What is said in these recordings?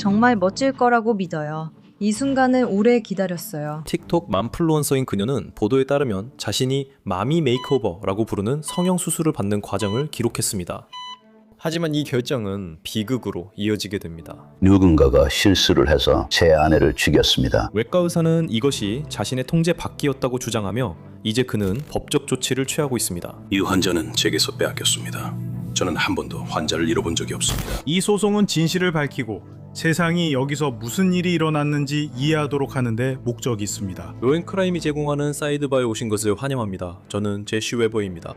정말 멋질 거라고 믿어요. 이 순간을 오래 기다렸어요. 틱톡 맘플루언서인 그녀는 보도에 따르면 자신이 마미 메이크오버라고 부르는 성형수술을 받는 과정을 기록했습니다. 하지만 이 결정은 비극으로 이어지게 됩니다. 누군가가 실수를 해서 제 아내를 죽였습니다. 외과 의사는 이것이 자신의 통제 밖이었다고 주장하며 이제 그는 법적 조치를 취하고 있습니다. 이 환자는 제게서 빼앗겼습니다. 저는 한 번도 환자를 잃어본 적이 없습니다. 이 소송은 진실을 밝히고 세상이 여기서 무슨 일이 일어났는지 이해하도록 하는데 목적이 있습니다. 로엔크라임이 제공하는 사이드바에 오신 것을 환영합니다. 저는 제시 웨버입니다.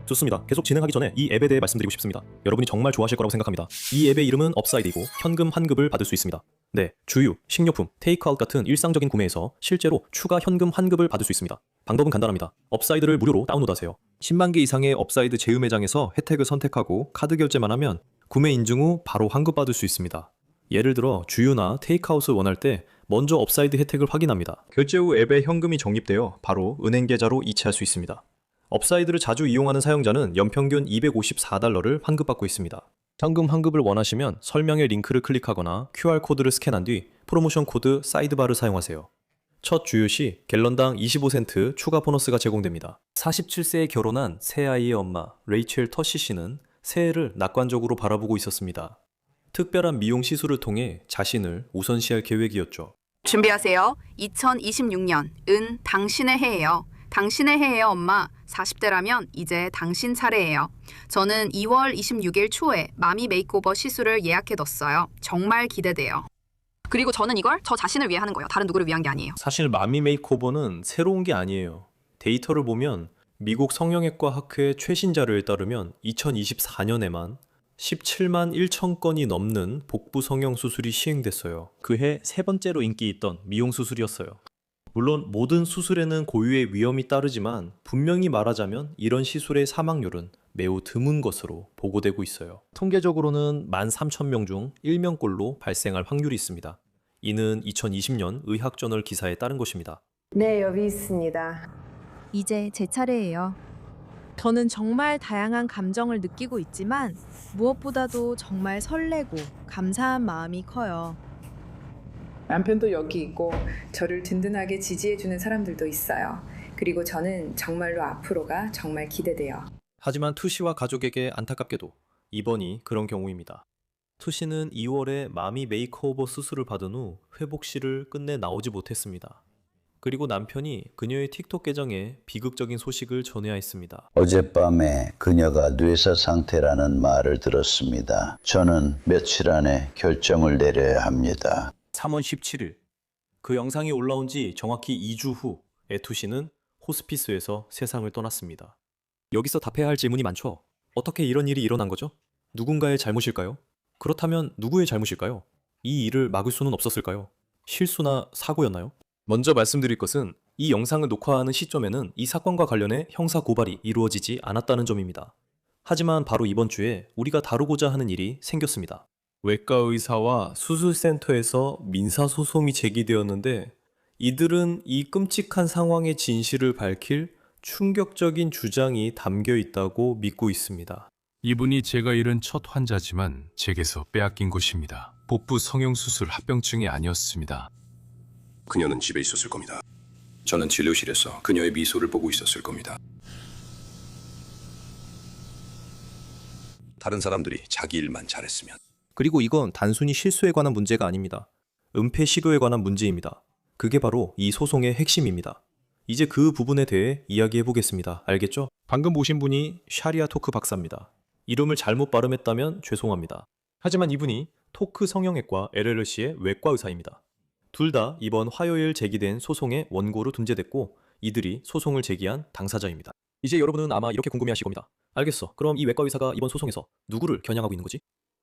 좋습니다. 계속 진행하기 전에 이 앱에 대해 말씀드리고 싶습니다. 여러분이 정말 좋아하실 거라고 생각합니다. 이 앱의 이름은 업사이드이고 현금 환급을 받을 수 있습니다. 네, 주유, 식료품, 테이크아웃 같은 일상적인 구매에서 실제로 추가 현금 환급을 받을 수 있습니다. 방법은 간단합니다. 업사이드를 무료로 다운로드하세요. 10만 개 이상의 업사이드 제휴매장에서 혜택을 선택하고 카드 결제만 하면 구매 인증 후 바로 환급받을 수 있습니다. 예를 들어 주유나 테이크아웃을 원할 때 먼저 업사이드 혜택을 확인합니다. 결제 후 앱에 현금이 적립되어 바로 은행 계좌로 이체할 수 있습니다. 업사이드를 자주 이용하는 사용자는 연평균 254달러를 환급받고 있습니다. 현금 환급을 원하시면 설명의 링크를 클릭하거나 QR코드를 스캔한 뒤 프로모션 코드 사이드바를 사용하세요. 첫 주유 시 갤런당 25센트 추가 보너스가 제공됩니다. 47세에 결혼한 새아이의 엄마 레이첼 터시 씨는 새해를 낙관적으로 바라보고 있었습니다. 특별한 미용 시술을 통해 자신을 우선시할 계획이었죠. 준비하세요. 2026년 은 당신의 해예요. 당신의 해예요, 엄마. 40대라면 이제 당신 차례예요. 저는 2월 26일 초에 마미 메이크오버 시술을 예약해뒀어요. 정말 기대돼요. 그리고 저는 이걸 저 자신을 위해 하는 거예요. 다른 누구를 위한 게 아니에요. 사실 마미 메이크오버는 새로운 게 아니에요. 데이터를 보면 미국 성형외과 학회 최신 자료에 따르면 2024년에만 17만 1천 건이 넘는 복부 성형 수술이 시행됐어요. 그해 세 번째로 인기 있던 미용 수술이었어요. 물론 모든 수술에는 고유의 위험이 따르지만 분명히 말하자면 이런 시술의 사망률은 매우 드문 것으로 보고되고 있어요. 통계적으로는 13,000명 중 1명꼴로 발생할 확률이 있습니다. 이는 2020년 의학저널 기사에 따른 것입니다. 네, 여기 있습니다. 이제 제 차례예요. 저는 정말 다양한 감정을 느끼고 있지만 무엇보다도 정말 설레고 감사한 마음이 커요. 남편도 여기 있고 저를 든든하게 지지해주는 사람들도 있어요. 그리고 저는 정말로 앞으로가 정말 기대돼요. 하지만 투씨와 가족에게 안타깝게도 이번이 그런 경우입니다. 투씨는 2월에 마미 메이크오버 수술을 받은 후 회복실을 끝내 나오지 못했습니다. 그리고 남편이 그녀의 틱톡 계정에 비극적인 소식을 전해야 했습니다. 어젯밤에 그녀가 뇌사 상태라는 말을 들었습니다. 저는 며칠 안에 결정을 내려야 합니다. 3월 17일 그 영상이 올라온 지 정확히 2주 후 애투씨는 호스피스에서 세상을 떠났습니다. 여기서 답해야 할 질문이 많죠. 어떻게 이런 일이 일어난 거죠? 누군가의 잘못일까요? 그렇다면 누구의 잘못일까요? 이 일을 막을 수는 없었을까요? 실수나 사고였나요? 먼저 말씀드릴 것은 이 영상을 녹화하는 시점에는 이 사건과 관련해 형사 고발이 이루어지지 않았다는 점입니다. 하지만 바로 이번 주에 우리가 다루고자 하는 일이 생겼습니다. 외과 의사와 수술센터에서 민사소송이 제기되었는데 이들은 이 끔찍한 상황의 진실을 밝힐 충격적인 주장이 담겨 있다고 믿고 있습니다. 이분이 제가 잃은 첫 환자지만 제게서 빼앗긴 것입니다. 복부 성형수술 합병증이 아니었습니다. 그녀는 집에 있었을 겁니다. 저는 진료실에서 그녀의 미소를 보고 있었을 겁니다. 다른 사람들이 자기 일만 잘했으면. 그리고 이건 단순히 실수에 관한 문제가 아닙니다. 은폐 시도에 관한 문제입니다. 그게 바로 이 소송의 핵심입니다. 이제 그 부분에 대해 이야기해 보겠습니다. 알겠죠? 방금 보신 분이 샤리아 토크 박사입니다. 이름을 잘못 발음했다면 죄송합니다. 하지만 이분이 토크 성형외과 LLC의 외과 의사입니다. 둘 다 이번 화요일 제기된 소송의 원고로 등재됐고 이들이 소송을 제기한 당사자입니다. 이제 여러분은 아마 이렇게 궁금해하실 겁니다. 알겠어. 그럼 이 외과 의사가 이번 소송에서 누구를 겨냥하고 있는 거지?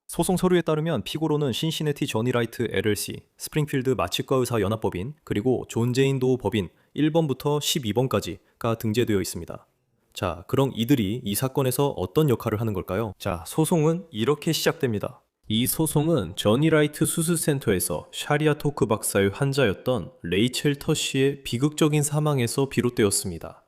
소송 서류에 따르면 피고로는 신시내티 저니라이트 LLC, 스프링필드 마취과 의사 연합법인, 그리고 존 제인 도 법인 1번부터 12번까지가 등재되어 있습니다. 자, 그럼 이들이 이 사건에서 어떤 역할을 하는 걸까요? 자, 소송은 이렇게 시작됩니다. 이 소송은 저니라이트 수술센터에서 샤리아 토크 박사의 환자였던 레이첼 터시의 비극적인 사망에서 비롯되었습니다.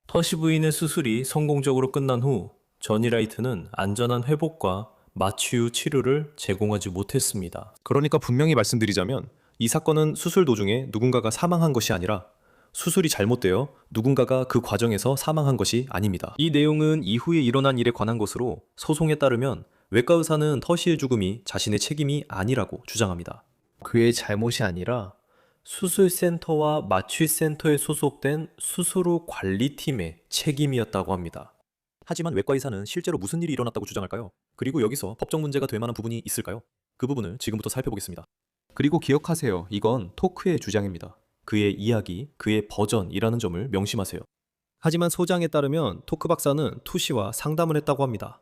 터시 부인의 수술이 성공적으로 끝난 후 저니라이트는 안전한 회복과 마취 후 치료를 제공하지 못했습니다. 그러니까 분명히 말씀드리자면 이 사건은 수술 도중에 누군가가 사망한 것이 아니라 수술이 잘못되어 누군가가 그 과정에서 사망한 것이 아닙니다. 이 내용은 이후에 일어난 일에 관한 것으로 소송에 따르면 외과 의사는 터시의 죽음이 자신의 책임이 아니라고 주장합니다. 그의 잘못이 아니라 수술센터와 마취센터에 소속된 수술 후 관리팀의 책임이었다고 합니다. 하지만 외과 의사는 실제로 무슨 일이 일어났다고 주장할까요? 그리고 여기서 법적 문제가 될 만한 부분이 있을까요? 그 부분을 지금부터 살펴보겠습니다. 그리고 기억하세요. 이건 토크의 주장입니다. 그의 이야기, 그의 버전이라는 점을 명심하세요. 하지만 소장에 따르면 토크 박사는 투 씨와 상담을 했다고 합니다.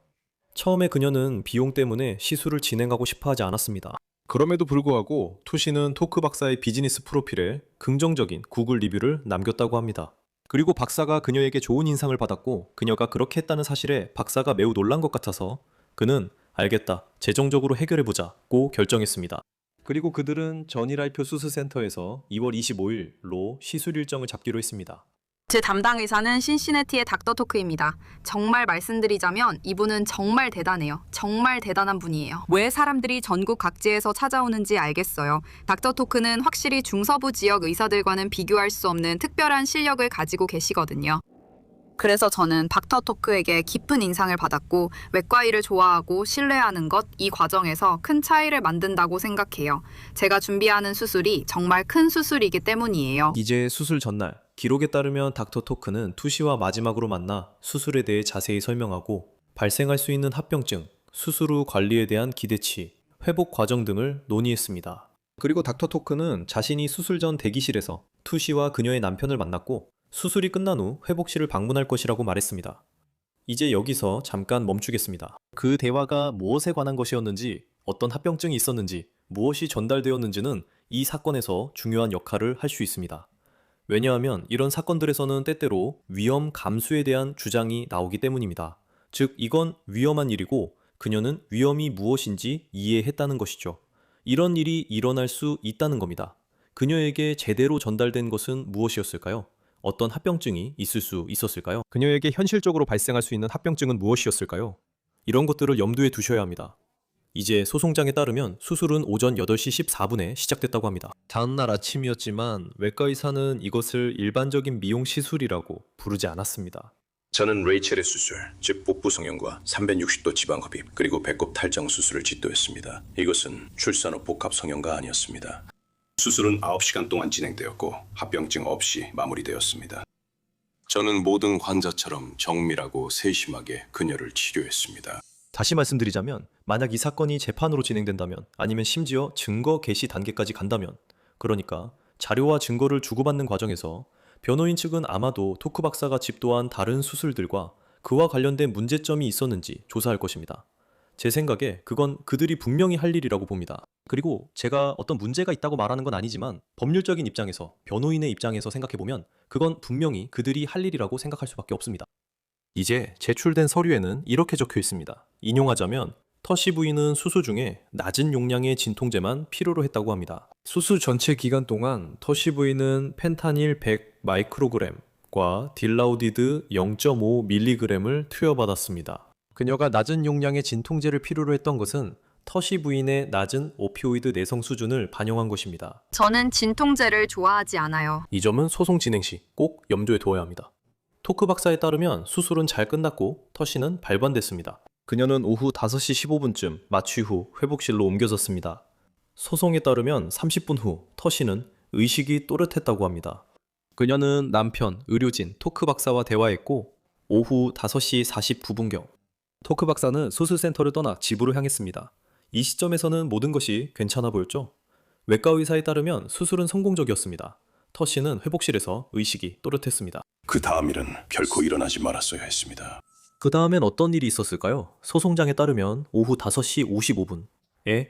처음에 그녀는 비용 때문에 시술을 진행하고 싶어 하지 않았습니다. 그럼에도 불구하고 투 씨는 토크 박사의 비즈니스 프로필에 긍정적인 구글 리뷰를 남겼다고 합니다. 그리고 박사가 그녀에게 좋은 인상을 받았고 그녀가 그렇게 했다는 사실에 박사가 매우 놀란 것 같아서 그는 알겠다, 재정적으로 해결해보자고 결정했습니다. 그리고 그들은 전이라이표 수술센터에서 2월 25일로 시술 일정을 잡기로 했습니다. 제 담당 의사는 신시내티의 닥터 토크입니다. 정말 말씀드리자면 이분은 정말 대단해요. 정말 대단한 분이에요. 왜 사람들이 전국 각지에서 찾아오는지 알겠어요. 닥터 토크는 확실히 중서부 지역 의사들과는 비교할 수 없는 특별한 실력을 가지고 계시거든요. 그래서 저는 닥터 토크에게 깊은 인상을 받았고 외과 일을 좋아하고 신뢰하는 것, 이 과정에서 큰 차이를 만든다고 생각해요. 제가 준비하는 수술이 정말 큰 수술이기 때문이에요. 이제 수술 전날, 기록에 따르면 닥터 토크는 투 씨와 마지막으로 만나 수술에 대해 자세히 설명하고 발생할 수 있는 합병증, 수술 후 관리에 대한 기대치, 회복 과정 등을 논의했습니다. 그리고 닥터 토크는 자신이 수술 전 대기실에서 투 씨와 그녀의 남편을 만났고 수술이 끝난 후 회복실을 방문할 것이라고 말했습니다. 이제 여기서 잠깐 멈추겠습니다. 그 대화가 무엇에 관한 것이었는지, 어떤 합병증이 있었는지, 무엇이 전달되었는지는 이 사건에서 중요한 역할을 할 수 있습니다. 왜냐하면 이런 사건들에서는 때때로 위험 감수에 대한 주장이 나오기 때문입니다. 즉, 이건 위험한 일이고 그녀는 위험이 무엇인지 이해했다는 것이죠. 이런 일이 일어날 수 있다는 겁니다. 그녀에게 제대로 전달된 것은 무엇이었을까요? 어떤 합병증이 있을 수 있었을까요? 그녀에게 현실적으로 발생할 수 있는 합병증은 무엇이었을까요? 이런 것들을 염두에 두셔야 합니다. 이제 소송장에 따르면 수술은 오전 8시 14분에 시작됐다고 합니다. 다음날 아침이었지만 외과 의사는 이것을 일반적인 미용 시술이라고 부르지 않았습니다. 저는 레이첼의 수술, 즉 복부 성형과 360도 지방 흡입 그리고 배꼽 탈장 수술을 집도했습니다. 이것은 출산 후 복합 성형가 아니었습니다. 수술은 9시간 동안 진행되었고 합병증 없이 마무리되었습니다. 저는 모든 환자처럼 정밀하고 세심하게 그녀를 치료했습니다. 다시 말씀드리자면 만약 이 사건이 재판으로 진행된다면 아니면 심지어 증거 개시 단계까지 간다면 그러니까 자료와 증거를 주고받는 과정에서 변호인 측은 아마도 토크 박사가 집도한 다른 수술들과 그와 관련된 문제점이 있었는지 조사할 것입니다. 제 생각에 그건 그들이 분명히 할 일이라고 봅니다. 그리고 제가 어떤 문제가 있다고 말하는 건 아니지만 법률적인 입장에서, 변호인의 입장에서 생각해보면 그건 분명히 그들이 할 일이라고 생각할 수밖에 없습니다. 이제 제출된 서류에는 이렇게 적혀 있습니다. 인용하자면 터시 부인은 수술 중에 낮은 용량의 진통제만 필요로 했다고 합니다. 수술 전체 기간 동안 터시 부인은 펜타닐 100 마이크로그램과 딜라우디드 0.5mg을 투여받았습니다. 그녀가 낮은 용량의 진통제를 필요로 했던 것은 터시 부인의 낮은 오피오이드 내성 수준을 반영한 것입니다. 저는 진통제를 좋아하지 않아요. 이 점은 소송 진행 시 꼭 염두에 두어야 합니다. 토크 박사에 따르면 수술은 잘 끝났고 터시는 발반됐습니다. 그녀는 오후 5시 15분쯤 마취 후 회복실로 옮겨졌습니다. 소송에 따르면 30분 후 터시는 의식이 또렷했다고 합니다. 그녀는 남편, 의료진, 토크 박사와 대화했고 오후 5시 49분경 토크 박사는 수술센터를 떠나 집으로 향했습니다. 이 시점에서는 모든 것이 괜찮아 보였죠? 외과 의사에 따르면 수술은 성공적이었습니다. 터시는 회복실에서 의식이 또렷했습니다. 그 다음 일은 결코 일어나지 말았어야 했습니다. 그 다음엔 어떤 일이 있었을까요? 소송장에 따르면 오후 5시 55분에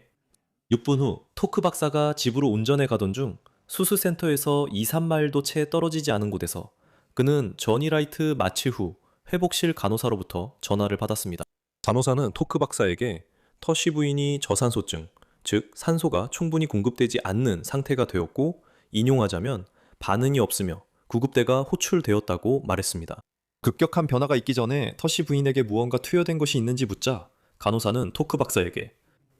6분 후 토크 박사가 집으로 운전해 가던 중 수술센터에서 2, 3마일도 채 떨어지지 않은 곳에서 그는 저니라이트 마취 후 회복실 간호사로부터 전화를 받았습니다. 간호사는 토크 박사에게 터시 부인이 저산소증, 즉 산소가 충분히 공급되지 않는 상태가 되었고 인용하자면 반응이 없으며 구급대가 호출되었다고 말했습니다. 급격한 변화가 있기 전에 터시 부인에게 무언가 투여된 것이 있는지 묻자 간호사는 토크 박사에게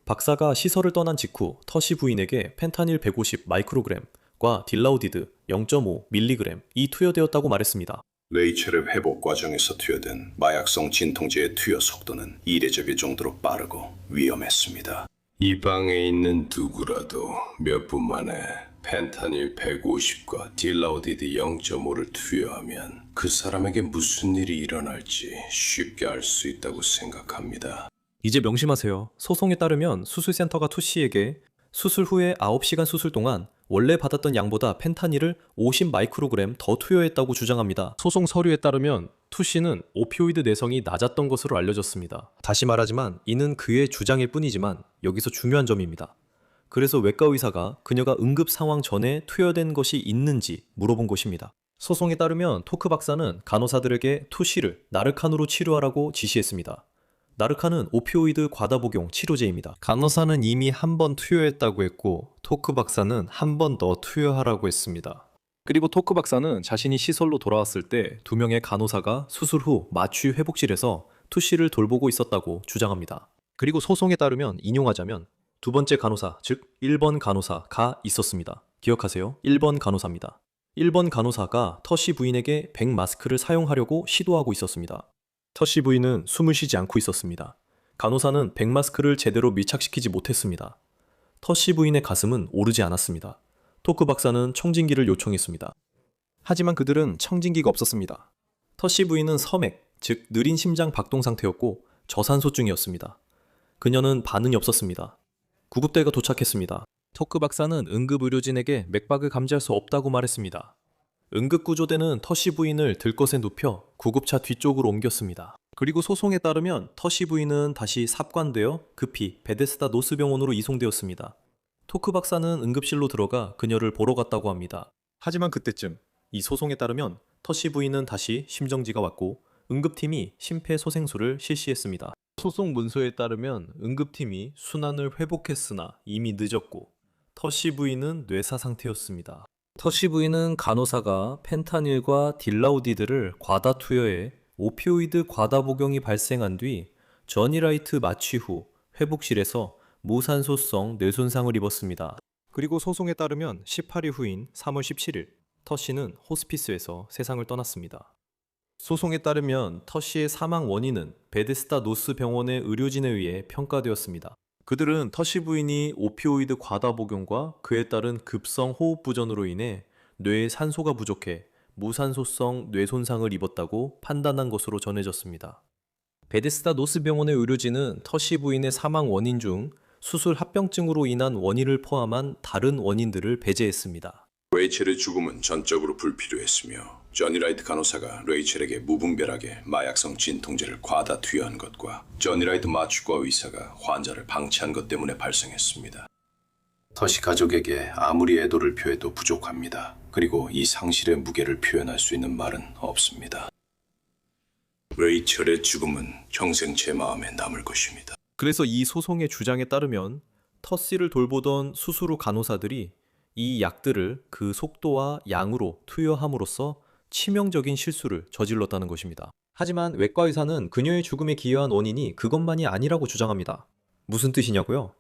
박사가 시설을 떠난 직후 터시 부인에게 펜타닐 150 마이크로그램과 딜라우디드 0.5 밀리그램이 투여되었다고 말했습니다. 레이첼의 회복 과정에서 투여된 마약성 진통제의 투여 속도는 이례적일 정도로 빠르고 위험했습니다. 이 방에 있는 누구라도 몇 분 만에 펜타닐 150과 딜라우디드 0.5를 투여하면 그 사람에게 무슨 일이 일어날지 쉽게 알 수 있다고 생각합니다. 이제 명심하세요. 소송에 따르면 수술센터가 투씨에게 수술 후에 9시간 수술 동안 원래 받았던 양보다 펜타닐을 50 마이크로그램 더 투여했다고 주장합니다. 소송 서류에 따르면 투씨는 오피오이드 내성이 낮았던 것으로 알려졌습니다. 다시 말하지만 이는 그의 주장일 뿐이지만 여기서 중요한 점입니다. 그래서 외과 의사가 그녀가 응급 상황 전에 투여된 것이 있는지 물어본 것입니다. 소송에 따르면 토크 박사는 간호사들에게 투씨를 나르칸으로 치료하라고 지시했습니다. 나르칸은 오피오이드 과다 복용 치료제입니다. 간호사는 이미 한 번 투여했다고 했고 토크 박사는 한 번 더 투여하라고 했습니다. 그리고 토크 박사는 자신이 시설로 돌아왔을 때 2명의 간호사가 수술 후 마취 회복실에서 투씨를 돌보고 있었다고 주장합니다. 그리고 소송에 따르면 인용하자면 두 번째 간호사, 즉 1번 간호사가 있었습니다. 기억하세요. 1번 간호사입니다. 1번 간호사가 터시 부인에게 백 마스크를 사용하려고 시도하고 있었습니다. 터시 부인은 숨을 쉬지 않고 있었습니다. 간호사는 백 마스크를 제대로 밀착시키지 못했습니다. 터시 부인의 가슴은 오르지 않았습니다. 토크 박사는 청진기를 요청했습니다. 하지만 그들은 청진기가 없었습니다. 터시 부인은 서맥, 즉 느린 심장 박동 상태였고 저산소증이었습니다. 그녀는 반응이 없었습니다. 구급대가 도착했습니다. 토크 박사는 응급의료진에게 맥박을 감지할 수 없다고 말했습니다. 응급구조대는 터시 부인을 들것에 눕혀 구급차 뒤쪽으로 옮겼습니다. 그리고 소송에 따르면 터시 부인은 다시 삽관되어 급히 베데스다 노스병원으로 이송되었습니다. 토크 박사는 응급실로 들어가 그녀를 보러 갔다고 합니다. 하지만 그때쯤 이 소송에 따르면 터시 부인은 다시 심정지가 왔고 응급팀이 심폐소생술을 실시했습니다. 소송 문서에 따르면 응급팀이 순환을 회복했으나 이미 늦었고 터시 부인은 뇌사 상태였습니다. 터시 부인은 간호사가 펜타닐과 딜라우디드를 과다 투여해 오피오이드 과다 복용이 발생한 뒤 저니라이트 마취 후 회복실에서 무산소성 뇌손상을 입었습니다. 그리고 소송에 따르면 18일 후인 3월 17일 터시는 호스피스에서 세상을 떠났습니다. 소송에 따르면 터시의 사망 원인은 베데스다 노스 병원의 의료진에 의해 평가되었습니다. 그들은 터시 부인이 오피오이드 과다 복용과 그에 따른 급성 호흡 부전으로 인해 뇌에 산소가 부족해 무산소성 뇌손상을 입었다고 판단한 것으로 전해졌습니다. 베데스다 노스 병원의 의료진은 터시 부인의 사망 원인 중 수술 합병증으로 인한 원인을 포함한 다른 원인들을 배제했습니다. 레이첼의 죽음은 전적으로 불필요했으며 저니라이트 간호사가 레이첼에게 무분별하게 마약성 진통제를 과다 투여한 것과 저니라이트 마취과 의사가 환자를 방치한 것 때문에 발생했습니다. 터시 가족에게 아무리 애도를 표해도 부족합니다. 그리고 이 상실의 무게를 표현할 수 있는 말은 없습니다. 레이첼의 죽음은 평생 제 마음에 남을 것입니다. 그래서 이 소송의 주장에 따르면 터시를 돌보던 수술 후 간호사들이 이 약들을 그 속도와 양으로 투여함으로써 치명적인 실수를 저질렀다는 것입니다. 하지만 외과 의사는 그녀의 죽음에 기여한 원인이 그것만이 아니라고 주장합니다. 무슨 뜻이냐고요?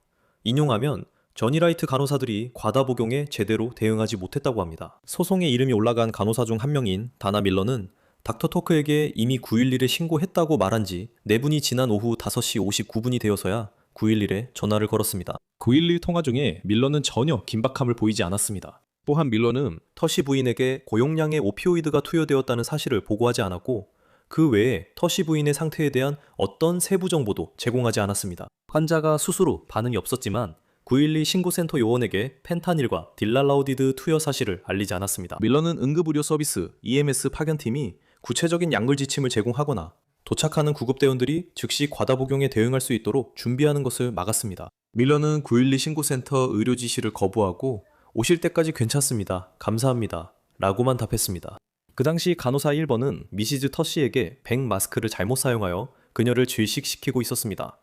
인용하면 저니라이트 간호사들이 과다 복용에 제대로 대응하지 못했다고 합니다. 소송에 이름이 올라간 간호사 중 한 명인 다나 밀러는 닥터 토크에게 이미 911에 신고했다고 말한 지 4분이 지난 오후 5시 59분이 되어서야 911에 전화를 걸었습니다. 911 통화 중에 밀러는 전혀 긴박함을 보이지 않았습니다. 또한 밀러는 터시 부인에게 고용량의 오피오이드가 투여되었다는 사실을 보고하지 않았고 그 외에 터시 부인의 상태에 대한 어떤 세부 정보도 제공하지 않았습니다. 환자가 수술 후 반응이 없었지만 912 신고센터 요원에게 펜타닐과 딜랄라우디드 투여 사실을 알리지 않았습니다. 밀러는 응급의료 서비스 EMS 파견팀이 구체적인 약물 지침을 제공하거나 도착하는 구급대원들이 즉시 과다 복용에 대응할 수 있도록 준비하는 것을 막았습니다. 밀러는 912 신고센터 의료 지시를 거부하고 오실 때까지 괜찮습니다. 감사합니다. 라고만 답했습니다. 그 당시 간호사 1번은 미시즈 터시에게 백 마스크를 잘못 사용하여 그녀를 질식시키고 있었습니다.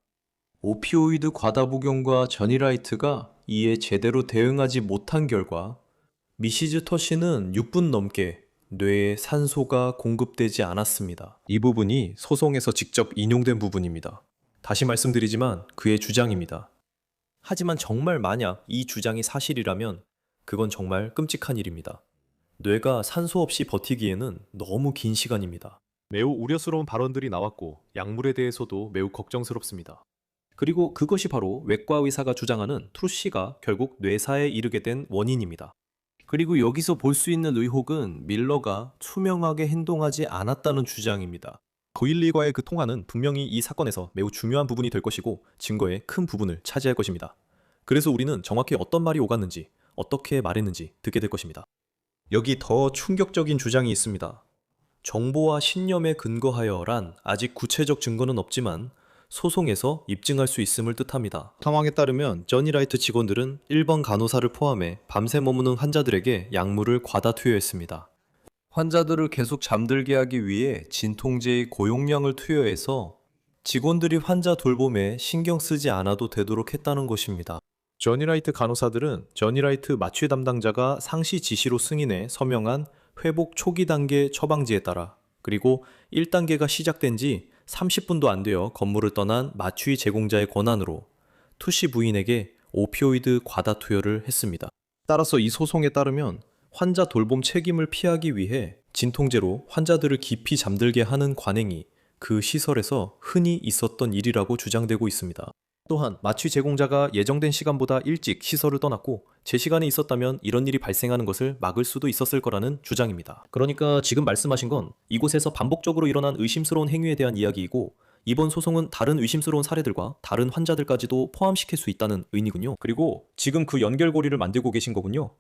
오피오이드 과다 복용과 저니라이트가 이에 제대로 대응하지 못한 결과 미시즈 터시는 6분 넘게 뇌에 산소가 공급되지 않았습니다. 이 부분이 소송에서 직접 인용된 부분입니다. 다시 말씀드리지만 그의 주장입니다. 하지만 정말 만약 이 주장이 사실이라면 그건 정말 끔찍한 일입니다. 뇌가 산소 없이 버티기에는 너무 긴 시간입니다. 매우 우려스러운 발언들이 나왔고 약물에 대해서도 매우 걱정스럽습니다. 그리고 그것이 바로 외과 의사가 주장하는 투시가 결국 뇌사에 이르게 된 원인입니다. 그리고 여기서 볼 수 있는 의혹은 밀러가 투명하게 행동하지 않았다는 주장입니다. 912과의 그 통화는 분명히 이 사건에서 매우 중요한 부분이 될 것이고 증거의 큰 부분을 차지할 것입니다. 그래서 우리는 정확히 어떤 말이 오갔는지, 어떻게 말했는지 듣게 될 것입니다. 여기 더 충격적인 주장이 있습니다. 정보와 신념에 근거하여란 아직 구체적 증거는 없지만 소송에서 입증할 수 있음을 뜻합니다. 상황에 따르면 저니라이트 직원들은 1번 간호사를 포함해 밤새 머무는 환자들에게 약물을 과다 투여했습니다. 환자들을 계속 잠들게 하기 위해 진통제의 고용량을 투여해서 직원들이 환자 돌봄에 신경 쓰지 않아도 되도록 했다는 것입니다. 저니라이트 간호사들은 저니라이트 마취 담당자가 상시 지시로 승인해 서명한 회복 초기 단계 처방지에 따라 그리고 1단계가 시작된 지 30분도 안 되어 건물을 떠난 마취 제공자의 권한으로 투시 부인에게 오피오이드 과다 투여를 했습니다. 따라서 이 소송에 따르면 환자 돌봄 책임을 피하기 위해 진통제로 환자들을 깊이 잠들게 하는 관행이 그 시설에서 흔히 있었던 일이라고 주장되고 있습니다. 또한 마취 제공자가 예정된 시간보다 일찍 시설을 떠났고 제 시간에 있었다면 이런 일이 발생하는 것을 막을 수도 있었을 거라는 주장입니다. 그러니까 지금 말씀하신 건 이곳에서 반복적으로 일어난 의심스러운 행위에 대한 이야기이고 이번 소송은 다른 의심스러운 사례들과 다른 환자들까지도 포함시킬 수 있다는 의미군요. 그리고 지금 그 연결고리를 만들고 계신 거군요.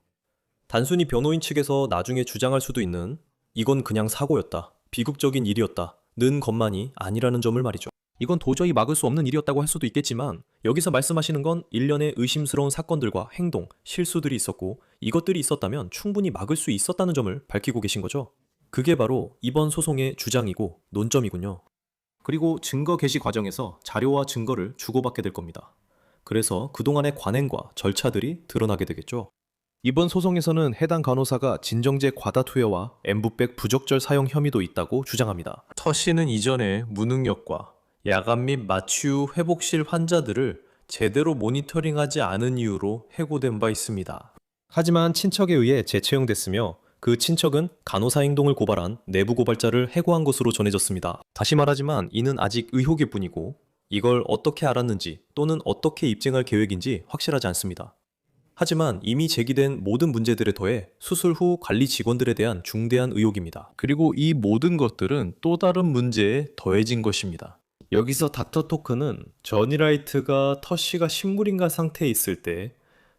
단순히 변호인 측에서 나중에 주장할 수도 있는 이건 그냥 사고였다, 비극적인 일이었다 는 것만이 아니라는 점을 말이죠. 이건 도저히 막을 수 없는 일이었다고 할 수도 있겠지만 여기서 말씀하시는 건 일련의 의심스러운 사건들과 행동, 실수들이 있었고 이것들이 있었다면 충분히 막을 수 있었다는 점을 밝히고 계신 거죠. 그게 바로 이번 소송의 주장이고 논점이군요. 그리고 증거 개시 과정에서 자료와 증거를 주고받게 될 겁니다. 그래서 그동안의 관행과 절차들이 드러나게 되겠죠. 이번 소송에서는 해당 간호사가 진정제 과다 투여와 엠부백 부적절 사용 혐의도 있다고 주장합니다. 터 씨는 이전에 무능력과 야간 및 마취 후 회복실 환자들을 제대로 모니터링하지 않은 이유로 해고된 바 있습니다. 하지만 친척에 의해 재채용됐으며 그 친척은 간호사 행동을 고발한 내부 고발자를 해고한 것으로 전해졌습니다. 다시 말하지만 이는 아직 의혹일 뿐이고 이걸 어떻게 알았는지 또는 어떻게 입증할 계획인지 확실하지 않습니다. 하지만 이미 제기된 모든 문제들에 더해 수술 후 관리 직원들에 대한 중대한 의혹입니다. 그리고 이 모든 것들은 또 다른 문제에 더해진 것입니다. 여기서 닥터 토크는 저니라이트가 터쉬가 식물인간 상태에 있을 때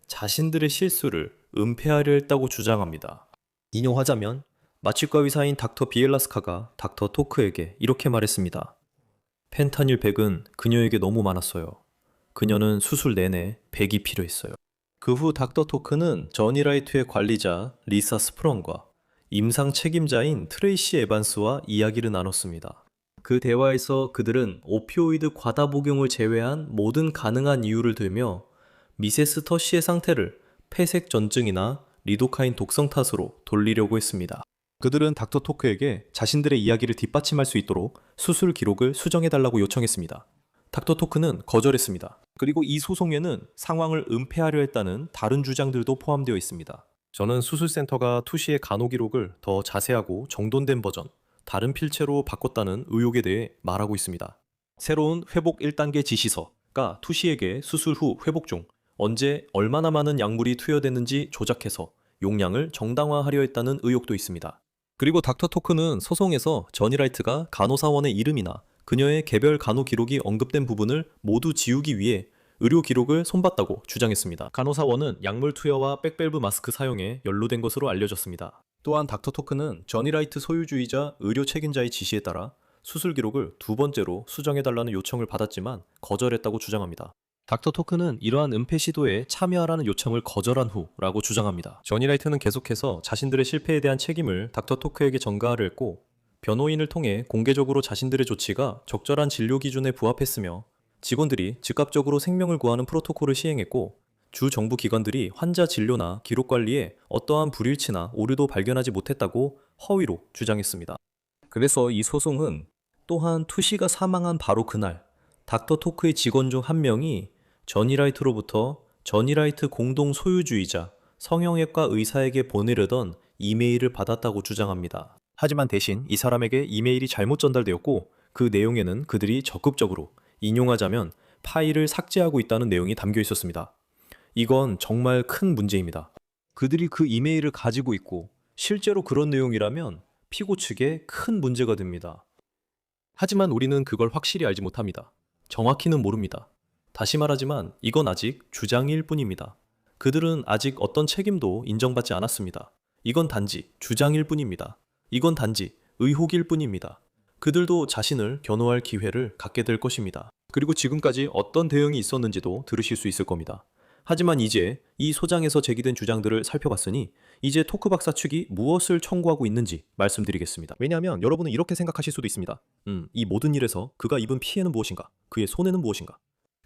자신들의 실수를 은폐하려 했다고 주장합니다. 인용하자면 마취과 의사인 닥터 비엘라스카가 닥터 토크에게 이렇게 말했습니다. 펜타닐 100은 그녀에게 너무 많았어요. 그녀는 수술 내내 100이 필요했어요. 그 후 닥터 토크는 저니라이트의 관리자 리사 스프런과 임상 책임자인 트레이시 에반스와 이야기를 나눴습니다. 그 대화에서 그들은 오피오이드 과다 복용을 제외한 모든 가능한 이유를 들며 미세스 터시의 상태를 폐색 전증이나 리도카인 독성 탓으로 돌리려고 했습니다. 그들은 닥터 토크에게 자신들의 이야기를 뒷받침할 수 있도록 수술 기록을 수정해달라고 요청했습니다. 닥터 토크는 거절했습니다. 그리고 이 소송에는 상황을 은폐하려 했다는 다른 주장들도 포함되어 있습니다. 저는 수술센터가 투시의 간호 기록을 더 자세하고 정돈된 버전, 다른 필체로 바꿨다는 의혹에 대해 말하고 있습니다. 새로운 회복 1단계 지시서가 투시에게 수술 후 회복 중 언제 얼마나 많은 약물이 투여됐는지 조작해서 용량을 정당화하려 했다는 의혹도 있습니다. 그리고 닥터 토크는 소송에서 저니라이트가 간호사원의 이름이나 그녀의 개별 간호 기록이 언급된 부분을 모두 지우기 위해 의료 기록을 손봤다고 주장했습니다. 간호사원은 약물 투여와 백밸브 마스크 사용에 연루된 것으로 알려졌습니다. 또한 닥터 토크는 저니라이트 소유주의자 의료 책임자의 지시에 따라 수술 기록을 두 번째로 수정해달라는 요청을 받았지만 거절했다고 주장합니다. 닥터 토크는 이러한 은폐 시도에 참여하라는 요청을 거절한 후라고 주장합니다. 저니라이트는 계속해서 자신들의 실패에 대한 책임을 닥터 토크에게 전가하려 했고 변호인을 통해 공개적으로 자신들의 조치가 적절한 진료 기준에 부합했으며 직원들이 즉각적으로 생명을 구하는 프로토콜을 시행했고 주 정부 기관들이 환자 진료나 기록 관리에 어떠한 불일치나 오류도 발견하지 못했다고 허위로 주장했습니다. 그래서 이 소송은 또한 투시가 사망한 바로 그날 닥터 토크의 직원 중 한 명이 저니라이트로부터 저니라이트 공동 소유주이자 성형외과 의사에게 보내려던 이메일을 받았다고 주장합니다. 하지만 대신 이 사람에게 이메일이 잘못 전달되었고 그 내용에는 그들이 적극적으로 인용하자면 파일을 삭제하고 있다는 내용이 담겨 있었습니다. 이건 정말 큰 문제입니다. 그들이 그 이메일을 가지고 있고 실제로 그런 내용이라면 피고 측에 큰 문제가 됩니다. 하지만 우리는 그걸 확실히 알지 못합니다. 정확히는 모릅니다. 다시 말하지만 이건 아직 주장일 뿐입니다. 그들은 아직 어떤 책임도 인정받지 않았습니다. 이건 단지 주장일 뿐입니다. 이건 단지 의혹일 뿐입니다. 그들도 자신을 변호할 기회를 갖게 될 것입니다. 그리고 지금까지 어떤 대응이 있었는지도 들으실 수 있을 겁니다. 하지만 이제 이 소장에서 제기된 주장들을 살펴봤으니 이제 토크 박사 측이 무엇을 청구하고 있는지 말씀드리겠습니다. 왜냐하면 여러분은 이렇게 생각하실 수도 있습니다. 이 모든 일에서 그가 입은 피해는 무엇인가? 그의 손해는 무엇인가?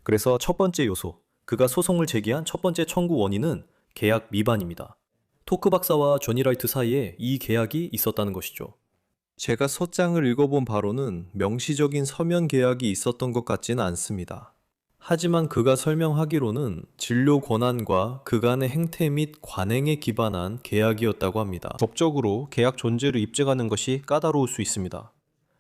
그래서 첫 번째 요소, 그가 소송을 제기한 첫 번째 청구 원인은 계약 위반입니다. 토크 박사와 조니라이트 사이에 이 계약이 있었다는 것이죠. 제가 소장을 읽어본 바로는 명시적인 서면 계약이 있었던 것 같지는 않습니다. 하지만 그가 설명하기로는 진료 권한과 그간의 행태 및 관행에 기반한 계약이었다고 합니다. 법적으로 계약 존재를 입증하는 것이 까다로울 수 있습니다.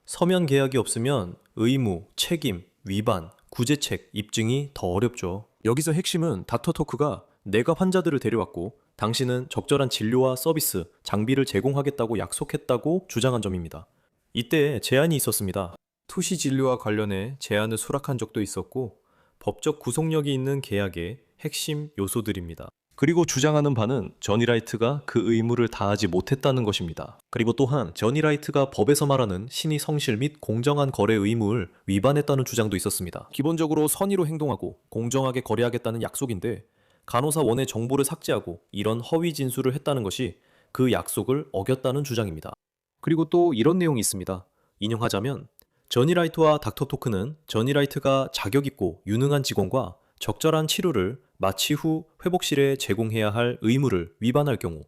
서면 계약이 없으면 의무, 책임, 위반, 구제책 입증이 더 어렵죠. 여기서 핵심은 닥터 토크가 내가 환자들을 데려왔고 당신은 적절한 진료와 서비스, 장비를 제공하겠다고 약속했다고 주장한 점입니다. 이때 제한이 있었습니다. 투시 진료와 관련해 제한을 수락한 적도 있었고 법적 구속력이 있는 계약의 핵심 요소들입니다. 그리고 주장하는 바는 저니라이트가 그 의무를 다하지 못했다는 것입니다. 그리고 또한 저니라이트가 법에서 말하는 신의 성실 및 공정한 거래 의무를 위반했다는 주장도 있었습니다. 기본적으로 선의로 행동하고 공정하게 거래하겠다는 약속인데 간호사 원의 정보를 삭제하고 이런 허위 진술을 했다는 것이 그 약속을 어겼다는 주장입니다. 그리고 또 이런 내용이 있습니다. 인용하자면 저니라이트와 닥터 토크는 저니라이트가 자격있고 유능한 직원과 적절한 치료를 마취 후 회복실에 제공해야 할 의무를 위반할 경우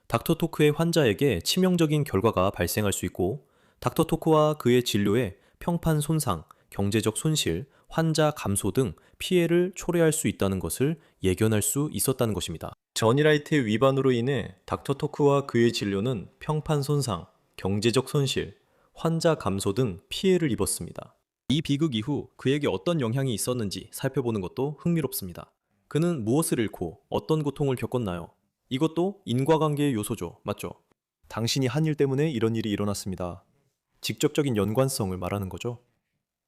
닥터 토크의 환자에게 치명적인 결과가 발생할 수 있고 닥터 토크와 그의 진료에 평판 손상, 경제적 손실, 환자 감소 등 피해를 초래할 수 있다는 것을 예견할 수 있었다는 것입니다. 저니라이트의 위반으로 인해 닥터 토크와 그의 진료는 평판 손상, 경제적 손실, 환자 감소 등 피해를 입었습니다. 이 비극 이후 그에게 어떤 영향이 있었는지 살펴보는 것도 흥미롭습니다. 그는 무엇을 잃고 어떤 고통을 겪었나요? 이것도 인과관계의 요소죠. 맞죠? 당신이 한 일 때문에 이런 일이 일어났습니다. 직접적인 연관성을 말하는 거죠.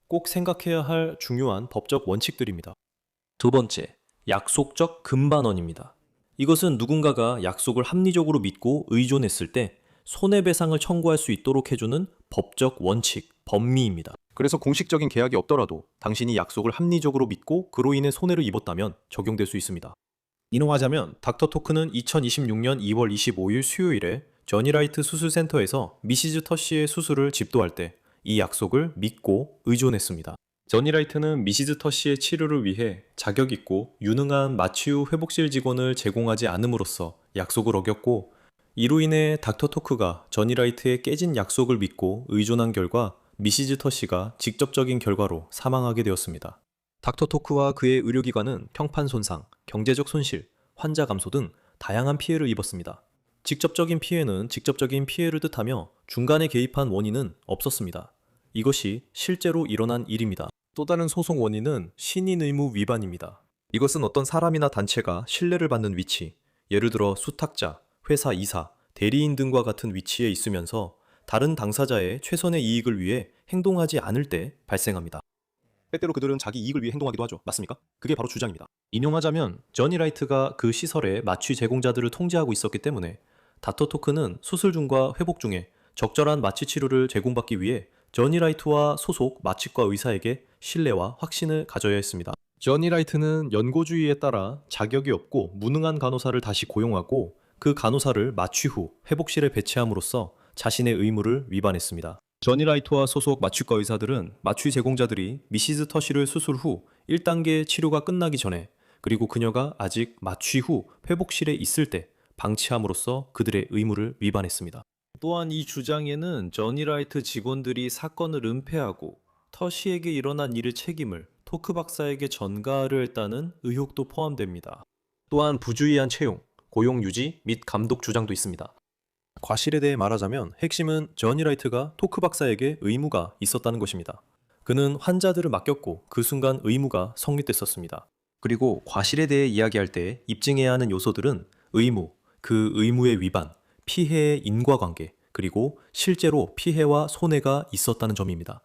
꼭 생각해야 할 중요한 법적 원칙들입니다. 두 번째, 약속적 금반원입니다. 이것은 누군가가 약속을 합리적으로 믿고 의존했을 때 손해배상을 청구할 수 있도록 해주는 법적 원칙, 법리입니다. 그래서 공식적인 계약이 없더라도 당신이 약속을 합리적으로 믿고 그로 인해 손해를 입었다면 적용될 수 있습니다. 인용하자면 닥터 토크는 2026년 2월 25일 수요일에 저니라이트 수술센터에서 미시즈 터시의 수술을 집도할 때 이 약속을 믿고 의존했습니다. 저니라이트는 미시즈 터시의 치료를 위해 자격 있고 유능한 마취 후 회복실 직원을 제공하지 않음으로써 약속을 어겼고 이로 인해 닥터 토크가 저니라이트의 깨진 약속을 믿고 의존한 결과 미시즈 터시가 직접적인 결과로 사망하게 되었습니다. 닥터 토크와 그의 의료기관은 평판 손상, 경제적 손실, 환자 감소 등 다양한 피해를 입었습니다. 직접적인 피해는 직접적인 피해를 뜻하며 중간에 개입한 원인은 없었습니다. 이것이 실제로 일어난 일입니다. 또 다른 소송 원인은 신인 의무 위반입니다. 이것은 어떤 사람이나 단체가 신뢰를 받는 위치, 예를 들어 수탁자, 회사 이사, 대리인 등과 같은 위치에 있으면서 다른 당사자의 최선의 이익을 위해 행동하지 않을 때 발생합니다. 때때로 그들은 자기 이익을 위해 행동하기도 하죠. 맞습니까? 그게 바로 주장입니다. 인용하자면 저니라이트가 그 시설의 마취 제공자들을 통제하고 있었기 때문에 닥터 토크는 수술 중과 회복 중에 적절한 마취 치료를 제공받기 위해 저니라이트와 소속 마취과 의사에게 신뢰와 확신을 가져야 했습니다. 저니라이트는 연고주의에 따라 자격이 없고 무능한 간호사를 다시 고용하고 그 간호사를 마취 후 회복실에 배치함으로써 자신의 의무를 위반했습니다. 저니라이트와 소속 마취과 의사들은 마취 제공자들이 미시즈 터시를 수술 후 1단계 치료가 끝나기 전에 그리고 그녀가 아직 마취 후 회복실에 있을 때 방치함으로써 그들의 의무를 위반했습니다. 또한 이 주장에는 저니라이트 직원들이 사건을 은폐하고 터시에게 일어난 일의 책임을 토크 박사에게 전가를 했다는 의혹도 포함됩니다. 또한 부주의한 채용, 고용 유지 및 감독 주장도 있습니다. 과실에 대해 말하자면 핵심은 저니 라이트가 토크 박사에게 의무가 있었다는 것입니다. 그는 환자들을 맡겼고 그 순간 의무가 성립됐었습니다. 그리고 과실에 대해 이야기할 때 입증해야 하는 요소들은 의무, 그 의무의 위반, 피해의 인과관계, 그리고 실제로 피해와 손해가 있었다는 점입니다.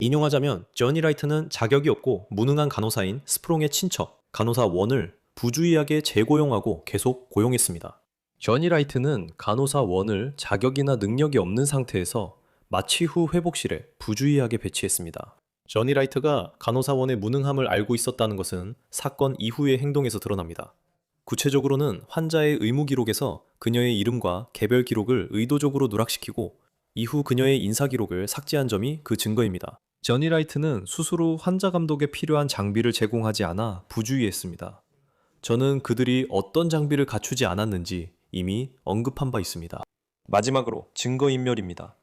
인용하자면 저니 라이트는 자격이 없고 무능한 간호사인 스프롱의 친척, 간호사 원을 부주의하게 재고용하고 계속 고용했습니다. 저니 라이트는 간호사 원을 자격이나 능력이 없는 상태에서 마취 후 회복실에 부주의하게 배치했습니다. 저니 라이트가 간호사 원의 무능함을 알고 있었다는 것은 사건 이후의 행동에서 드러납니다. 구체적으로는 환자의 의무 기록에서 그녀의 이름과 개별 기록을 의도적으로 누락시키고 이후 그녀의 인사 기록을 삭제한 점이 그 증거입니다. 저니 라이트는 수술 후 환자 감독에 필요한 장비를 제공하지 않아 부주의했습니다. 저는 그들이 어떤 장비를 갖추지 않았는지 이미 언급한 바 있습니다. 마지막으로 증거인멸입니다.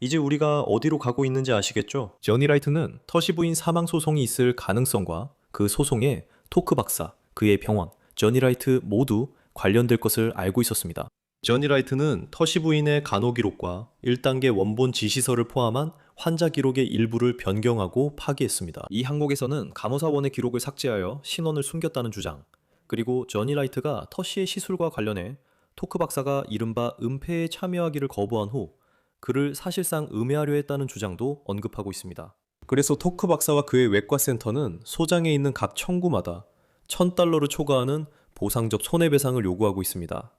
이제 우리가 어디로 가고 있는지 아시겠죠? 저니 라이트는 터시 부인 사망 소송이 있을 가능성과 그 소송에 토크 박사, 그의 병원, 저니 라이트 모두 관련될 것을 알고 있었습니다. 저니 라이트는 터시 부인의 간호 기록과 1단계 원본 지시서를 포함한 환자 기록의 일부를 변경하고 파기했습니다. 이 항목에서는 간호사원의 기록을 삭제하여 신원을 숨겼다는 주장, 그리고 저니 라이트가 터시의 시술과 관련해 토크 박사가 이른바 은폐에 참여하기를 거부한 후 그를 사실상 음해하려 했다는 주장도 언급하고 있습니다. 그래서 토크 박사와 그의 외과센터는 소장에 있는 각 청구마다 $1,000를 초과하는 보상적 손해배상을 요구하고 있습니다.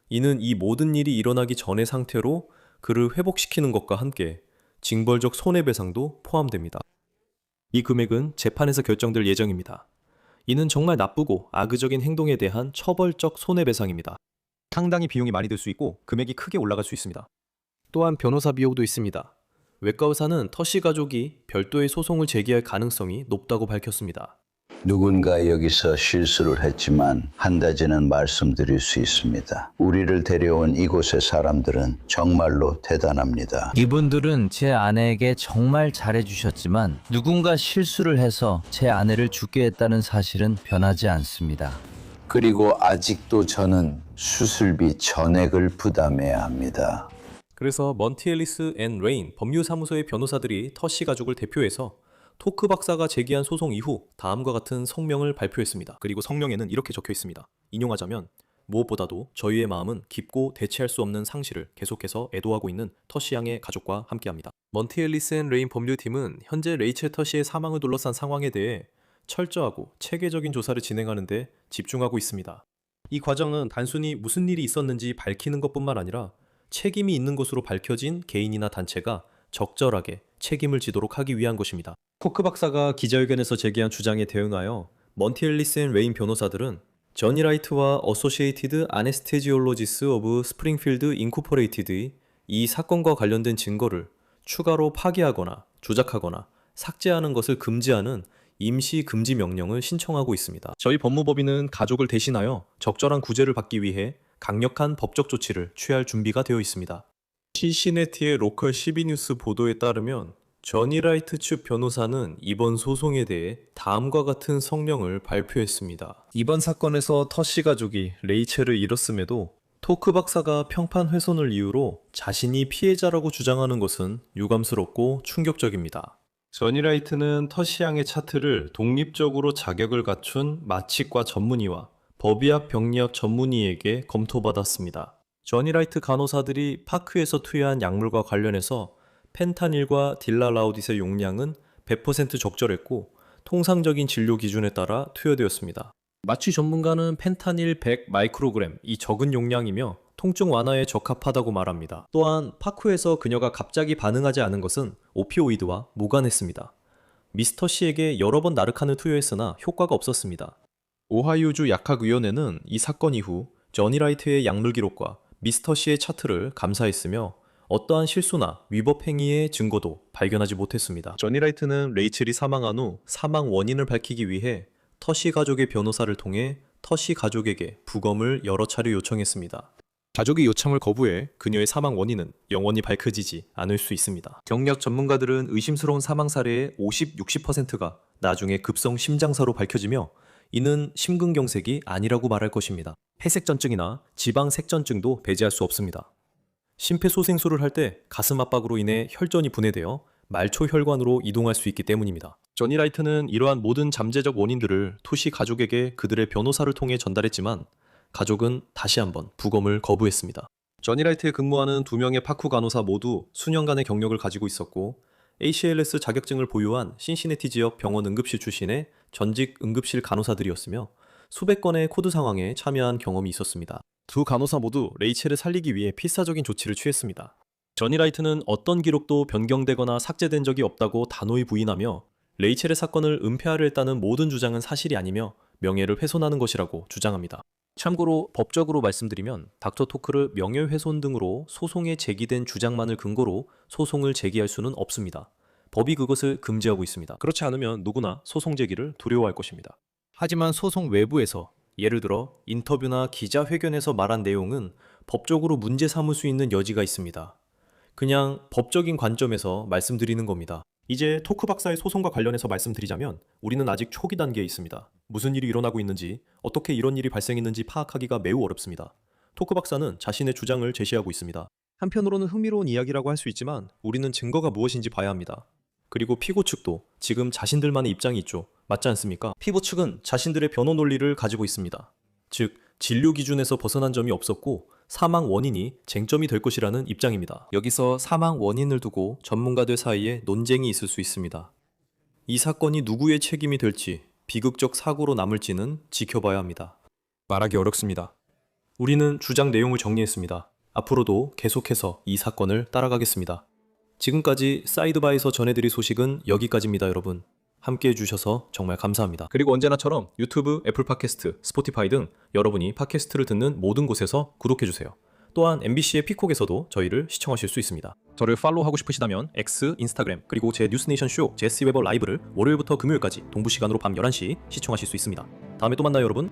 이는 이 모든 일이 일어나기 전의 상태로 그를 회복시키는 것과 함께 징벌적 손해배상도 포함됩니다. 이 금액은 재판에서 결정될 예정입니다. 이는 정말 나쁘고 악의적인 행동에 대한 처벌적 손해배상입니다. 상당히 비용이 많이 들 수 있고 금액이 크게 올라갈 수 있습니다. 또한 변호사 비용도 있습니다. 외과 의사는 터시 가족이 별도의 소송을 제기할 가능성이 높다고 밝혔습니다. 누군가 여기서 실수를 했지만 한 가지는 말씀드릴 수 있습니다. 우리를 데려온 이곳의 사람들은 정말로 대단합니다. 이분들은 제 아내에게 정말 잘해주셨지만 누군가 실수를 해서 제 아내를 죽게 했다는 사실은 변하지 않습니다. 그리고 아직도 저는 수술비 전액을 부담해야 합니다. 그래서 먼티 앨리스 앤 레인 법률사무소의 변호사들이 터시 가족을 대표해서 토크 박사가 제기한 소송 이후 다음과 같은 성명을 발표했습니다. 그리고 성명에는 이렇게 적혀 있습니다. 인용하자면 무엇보다도 저희의 마음은 깊고 대체할 수 없는 상실을 계속해서 애도하고 있는 터시 양의 가족과 함께합니다. 먼티 앨리스 앤 레인 법률팀은 현재 레이첼 터시의 사망을 둘러싼 상황에 대해 철저하고 체계적인 조사를 진행하는 데 집중하고 있습니다. 이 과정은 단순히 무슨 일이 있었는지 밝히는 것뿐만 아니라 책임이 있는 것으로 밝혀진 개인이나 단체가 적절하게 책임을 지도록 하기 위한 것입니다. 토크 박사가 기자회견에서 제기한 주장에 대응하여 먼티 앨리스 앤 레인 변호사들은 저니 라이트와 어소시에이티드 아네스테지올로지스 오브 스프링필드 인코퍼레이티드의 이 사건과 관련된 증거를 추가로 파기하거나 조작하거나 삭제하는 것을 금지하는 임시 금지 명령을 신청하고 있습니다. 저희 법무법인은 가족을 대신하여 적절한 구제를 받기 위해 강력한 법적 조치를 취할 준비가 되어 있습니다. 시시내티의 로컬 12뉴스 보도에 따르면 저니 라이트 측 변호사는 이번 소송에 대해 다음과 같은 성명을 발표했습니다. 이번 사건에서 터시 가족이 레이첼을 잃었음에도 토크 박사가 평판 훼손을 이유로 자신이 피해자라고 주장하는 것은 유감스럽고 충격적입니다. 저니 라이트는 터시 양의 차트를 독립적으로 자격을 갖춘 마취과 전문의와 법의학 병리학 전문의에게 검토받았습니다. 저니 라이트 간호사들이 파크에서 투여한 약물과 관련해서 펜타닐과 딜라라우디스의 용량은 100% 적절했고 통상적인 진료 기준에 따라 투여되었습니다. 마취 전문가는 펜타닐 100 마이크로그램, 이 적은 용량이며 통증 완화에 적합하다고 말합니다. 또한 파크에서 그녀가 갑자기 반응하지 않은 것은 오피오이드와 무관했습니다. 미스터 씨에게 여러 번 나르칸을 투여했으나 효과가 없었습니다. 오하이오주 약학위원회는 이 사건 이후 저니 라이트의 약물 기록과 미스터 씨의 차트를 감사했으며 어떠한 실수나 위법 행위의 증거도 발견하지 못했습니다. 저니 라이트는 레이첼이 사망한 후 사망 원인을 밝히기 위해 터시 가족의 변호사를 통해 터시 가족에게 부검을 여러 차례 요청했습니다. 가족이 요청을 거부해 그녀의 사망 원인은 영원히 밝혀지지 않을 수 있습니다. 경력 전문가들은 의심스러운 사망 사례의 60%가 나중에 급성 심장사로 밝혀지며 이는 심근경색이 아니라고 말할 것입니다. 폐색전증이나 지방색전증도 배제할 수 없습니다. 심폐소생술을 할 때 가슴 압박으로 인해 혈전이 분해되어 말초혈관으로 이동할 수 있기 때문입니다. 저니 라이트는 이러한 모든 잠재적 원인들을 토시 가족에게 그들의 변호사를 통해 전달했지만 가족은 다시 한번 부검을 거부했습니다. 저니 라이트에 근무하는 2명의 파쿠 간호사 모두 수년간의 경력을 가지고 있었고 ACLS 자격증을 보유한 신시내티 지역 병원 응급실 출신의 전직 응급실 간호사들이었으며 수백 건의 코드 상황에 참여한 경험이 있었습니다. 두 간호사 모두 레이첼을 살리기 위해 필사적인 조치를 취했습니다. 저니 라이트는 어떤 기록도 변경되거나 삭제된 적이 없다고 단호히 부인하며 레이첼의 사건을 은폐하려 했다는 모든 주장은 사실이 아니며 명예를 훼손하는 것이라고 주장합니다. 참고로 법적으로 말씀드리면 닥터 토크를 명예훼손 등으로 소송에 제기된 주장만을 근거로 소송을 제기할 수는 없습니다. 법이 그것을 금지하고 있습니다. 그렇지 않으면 누구나 소송 제기를 두려워할 것입니다. 하지만 소송 외부에서 예를 들어 인터뷰나 기자회견에서 말한 내용은 법적으로 문제 삼을 수 있는 여지가 있습니다. 그냥 법적인 관점에서 말씀드리는 겁니다. 이제 토크 박사의 소송과 관련해서 말씀드리자면 우리는 아직 초기 단계에 있습니다. 무슨 일이 일어나고 있는지, 어떻게 이런 일이 발생했는지 파악하기가 매우 어렵습니다. 토크 박사는 자신의 주장을 제시하고 있습니다. 한편으로는 흥미로운 이야기라고 할 수 있지만 우리는 증거가 무엇인지 봐야 합니다. 그리고 피고 측도 지금 자신들만의 입장이 있죠. 맞지 않습니까? 피고 측은 자신들의 변호 논리를 가지고 있습니다. 즉, 진료 기준에서 벗어난 점이 없었고 사망 원인이 쟁점이 될 것이라는 입장입니다. 여기서 사망 원인을 두고 전문가들 사이에 논쟁이 있을 수 있습니다. 이 사건이 누구의 책임이 될지 비극적 사고로 남을지는 지켜봐야 합니다. 말하기 어렵습니다. 우리는 주장 내용을 정리했습니다. 앞으로도 계속해서 이 사건을 따라가겠습니다. 지금까지 사이드바에서 전해드릴 소식은 여기까지입니다, 여러분. 함께 해주셔서 정말 감사합니다. 그리고 언제나처럼 유튜브, 애플 팟캐스트, 스포티파이 등 여러분이 팟캐스트를 듣는 모든 곳에서 구독해주세요. 또한 MBC의 피콕에서도 저희를 시청하실 수 있습니다. 저를 팔로우하고 싶으시다면 X, 인스타그램, 그리고 제 뉴스네이션 쇼 제시 웨버 라이브를 월요일부터 금요일까지 동부 시간으로 밤 11시 시청하실 수 있습니다. 다음에 또 만나요, 여러분.